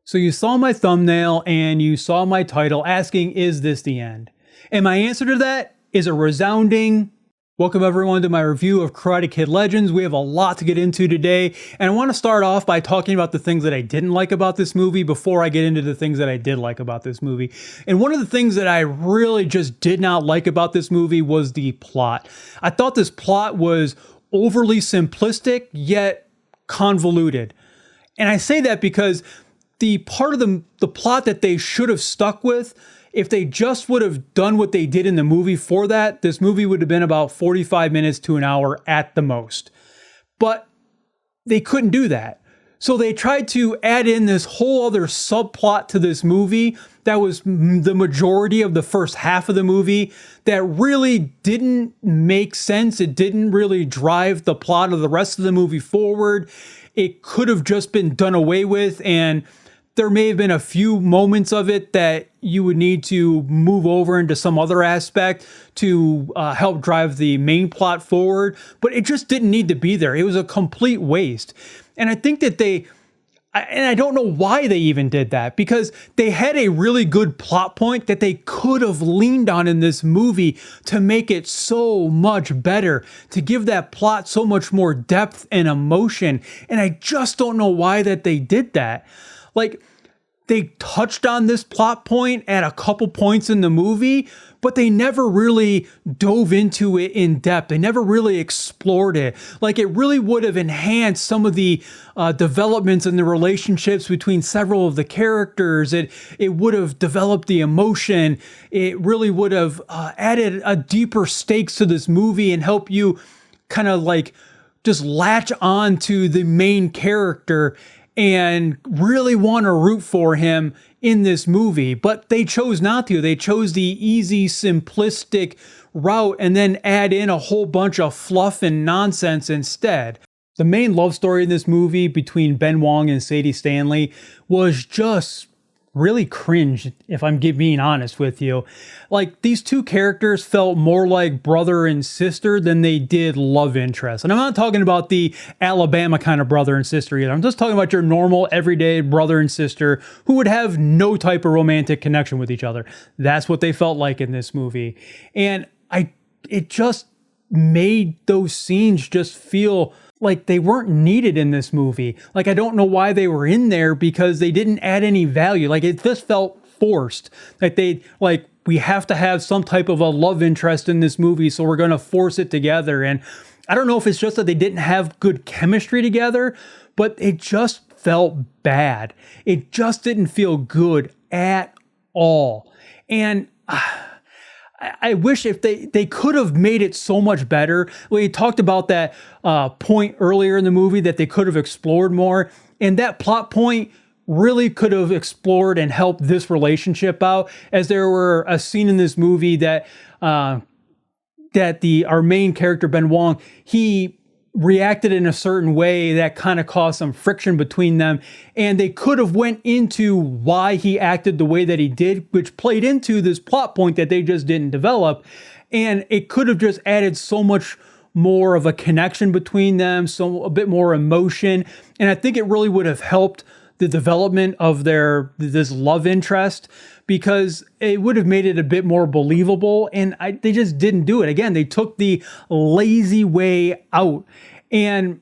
So you saw my thumbnail and you saw my title asking, is this the end? And my answer to that is a resounding, welcome everyone to my review of Karate Kid Legends. We have a lot to get into today, and I want to start off by talking about the things that I didn't like about this movie before I get into the things that I did like about this movie. And one of the things that I really just did not like about this movie was the plot. I thought this plot was overly simplistic, yet convoluted. And I say that because the part of the plot that they should have stuck with, if they just would have done what they did in the movie for that, this movie would have been about 45 minutes to an hour at the most. But they couldn't do that. So they tried to add in this whole other subplot to this movie that was the majority of the first half of the movie that really didn't make sense. It didn't really drive the plot of the rest of the movie forward. It could have just been done away with, and there may have been a few moments of it that you would need to move over into some other aspect to help drive the main plot forward, but it just didn't need to be there. It was a complete waste. And I think that I don't know why they even did that, because they had a really good plot point that they could have leaned on in this movie to make it so much better, to give that plot so much more depth and emotion. And I just don't know why that they did that. Like, they touched on this plot point at a couple points in the movie, but they never really dove into it in depth. They never really explored it. Like, it really would have enhanced some of the developments in the relationships between several of the characters. It would have developed the emotion. It really would have added a deeper stakes to this movie and help you kind of like just latch on to the main character and really want to root for him in this movie. But they chose not to. They chose the easy, simplistic route and then add in a whole bunch of fluff and nonsense instead. The main love story in this movie between Ben Wang and Sadie Stanley was just really cringe, if I'm being honest with you. Like, these two characters felt more like brother and sister than they did love interest. And I'm not talking about the Alabama kind of brother and sister either. I'm just talking about your normal, everyday brother and sister who would have no type of romantic connection with each other. That's what they felt like in this movie. And it just made those scenes just feel like they weren't needed in this movie. Like, I don't know why they were in there, because they didn't add any value. Like, it just felt forced. Like we have to have some type of a love interest in this movie, so we're going to force it together. And I don't know if it's just that they didn't have good chemistry together, but it just felt bad. It just didn't feel good at all. And I wish if they could have made it so much better. We talked about that point earlier in the movie that they could have explored more. And that plot point really could have explored and helped this relationship out, as there were a scene in this movie that our main character, Ben Wang, he reacted in a certain way that kind of caused some friction between them, and they could have went into why he acted the way that he did, which played into this plot point that they just didn't develop. And it could have just added so much more of a connection between them, so a bit more emotion. And I think it really would have helped the development of this love interest, because it would have made it a bit more believable. And they just didn't do it. Again, they took the lazy way out. And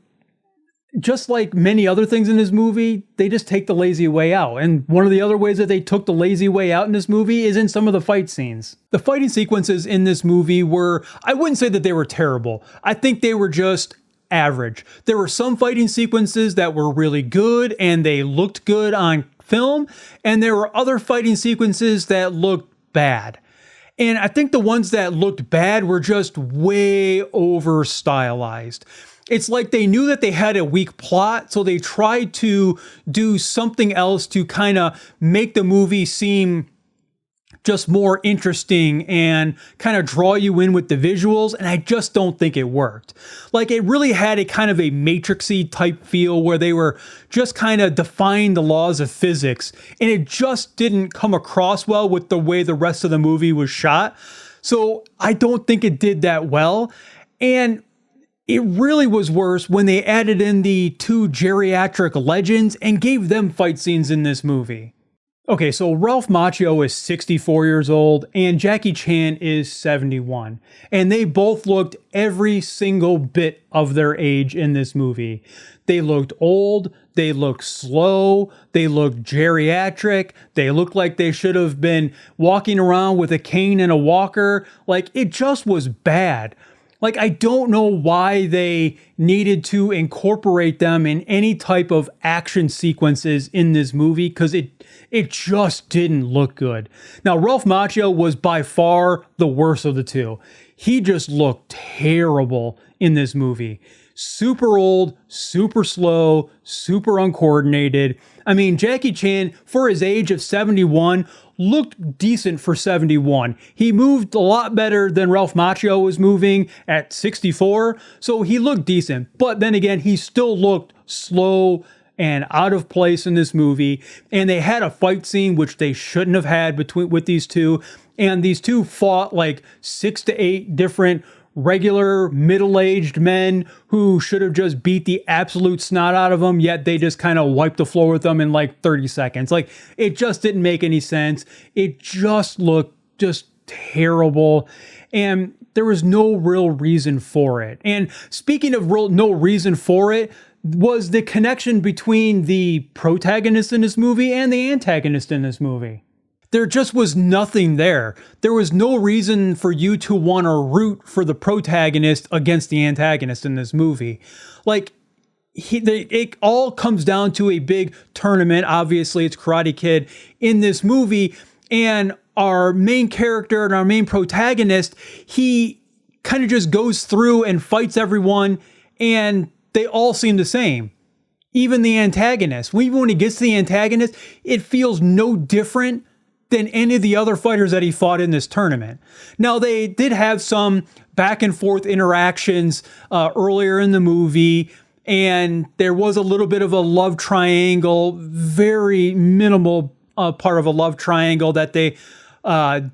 just like many other things in this movie, they just take the lazy way out. And one of the other ways that they took the lazy way out in this movie is in some of the fight scenes. The fighting sequences in this movie were, I wouldn't say that they were terrible. I think they were just average. There were some fighting sequences that were really good and they looked good on film, and there were other fighting sequences that looked bad. And I think the ones that looked bad were just way over-stylized. It's like they knew that they had a weak plot, so they tried to do something else to kind of make the movie seem just more interesting and kind of draw you in with the visuals, and I just don't think it worked. Like, it really had a kind of a Matrixy type feel where they were just kind of defying the laws of physics, and it just didn't come across well with the way the rest of the movie was shot. So I don't think it did that well. And It really was worse when they added in the two geriatric legends and gave them fight scenes in this movie. Okay, so Ralph Macchio is 64 years old and Jackie Chan is 71. And they both looked every single bit of their age in this movie. They looked old, they looked slow, they looked geriatric, they looked like they should have been walking around with a cane and a walker. Like, it just was bad. Like, I don't know why they needed to incorporate them in any type of action sequences in this movie, because it just didn't look good. Now, Ralph Macchio was by far the worst of the two. He just looked terrible in this movie. Super old, super slow, super uncoordinated. I mean, Jackie Chan, for his age of 71, looked decent for 71. He moved a lot better than Ralph Macchio was moving at 64, so he looked decent. But then again, he still looked slow and out of place in this movie. And they had a fight scene which they shouldn't have had with these two. And these two fought like 6 to 8 different regular middle-aged men who should have just beat the absolute snot out of them, yet they just kind of wiped the floor with them in like 30 seconds. Like, it just didn't make any sense. It just looked just terrible. And there was no real reason for it. And speaking of no reason for it, was the connection between the protagonist in this movie and the antagonist in this movie. There just was nothing there. There was no reason for you to want to root for the protagonist against the antagonist in this movie. Like, it all comes down to a big tournament. Obviously, it's Karate Kid in this movie. And our main character and our main protagonist, he kind of just goes through and fights everyone. And they all seem the same. Even the antagonist. Even when he gets to the antagonist, it feels no different than any of the other fighters that he fought in this tournament. Now, they did have some back and forth interactions earlier in the movie, and there was a little bit of a love triangle, very minimal part of a love triangle that they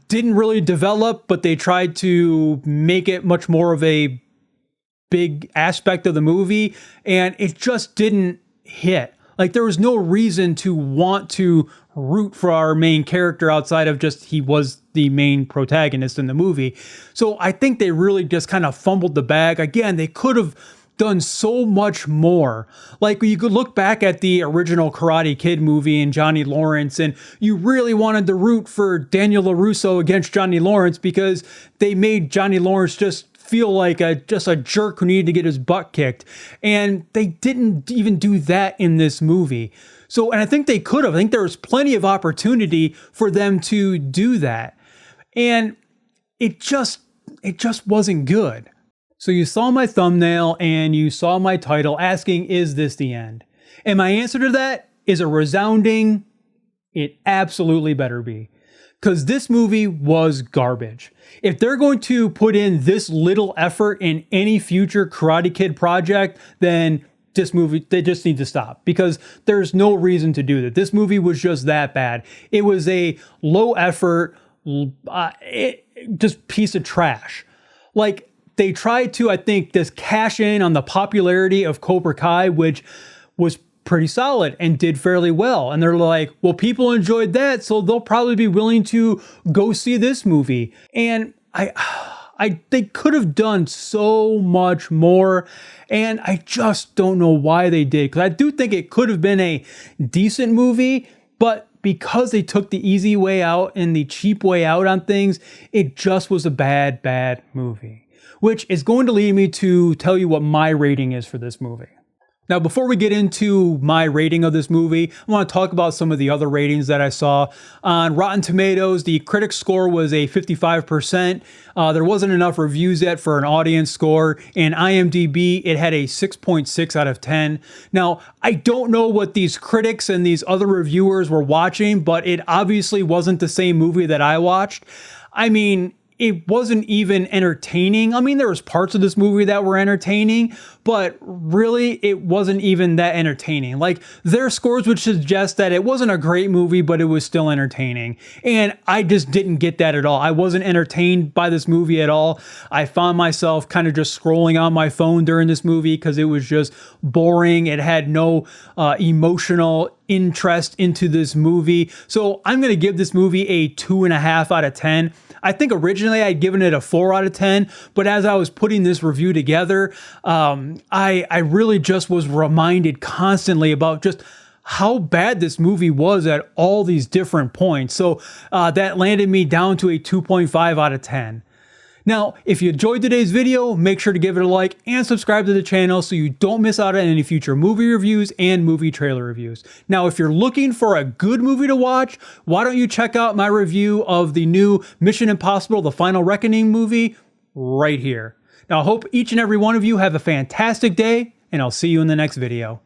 didn't really develop, but they tried to make it much more of a big aspect of the movie, and it just didn't hit. Like, there was no reason to want to root for our main character outside of just he was the main protagonist in the movie. So I think they really just kind of fumbled the bag. Again, they could have done so much more. Like, you could look back at the original Karate Kid movie and Johnny Lawrence, and you really wanted to root for Daniel LaRusso against Johnny Lawrence because they made Johnny Lawrence just feel like just a jerk who needed to get his butt kicked. And they didn't even do that in this movie. So, and I think they could have. I think there was plenty of opportunity for them to do that. And it just wasn't good. So you saw my thumbnail and you saw my title asking, is this the end? And my answer to that is a resounding, it absolutely better be. Because this movie was garbage. If they're going to put in this little effort in any future Karate Kid project, then this movie, they just need to stop. Because there's no reason to do that. This movie was just that bad. It was a low effort, just piece of trash. Like, they tried to, I think, just cash in on the popularity of Cobra Kai, which was pretty solid and did fairly well. And they're like, well, people enjoyed that, so they'll probably be willing to go see this movie. And they could have done so much more. And I just don't know why they did. Because I do think it could have been a decent movie, but because they took the easy way out and the cheap way out on things, it just was a bad movie. Which is going to lead me to tell you what my rating is for this movie. Now, before we get into my rating of this movie, I want to talk about some of the other ratings that I saw. On Rotten Tomatoes, the critic score was a 55%. There wasn't enough reviews yet for an audience score. And IMDb, it had a 6.6 out of 10. Now, I don't know what these critics and these other reviewers were watching, but it obviously wasn't the same movie that I watched. I mean, it wasn't even entertaining. I mean, there was parts of this movie that were entertaining, but really it wasn't even that entertaining. Like, their scores would suggest that it wasn't a great movie, but it was still entertaining. And I just didn't get that at all. I wasn't entertained by this movie at all. I found myself kind of just scrolling on my phone during this movie because it was just boring. It had no emotional interest into this movie. So I'm going to give this movie a 2.5 out of 10. I think originally I'd given it a 4 out of 10, but as I was putting this review together, I really just was reminded constantly about just how bad this movie was at all these different points. So that landed me down to a 2.5 out of 10. Now, if you enjoyed today's video, make sure to give it a like and subscribe to the channel so you don't miss out on any future movie reviews and movie trailer reviews. Now, if you're looking for a good movie to watch, why don't you check out my review of the new Mission Impossible: The Final Reckoning movie right here. Now, I hope each and every one of you have a fantastic day, and I'll see you in the next video.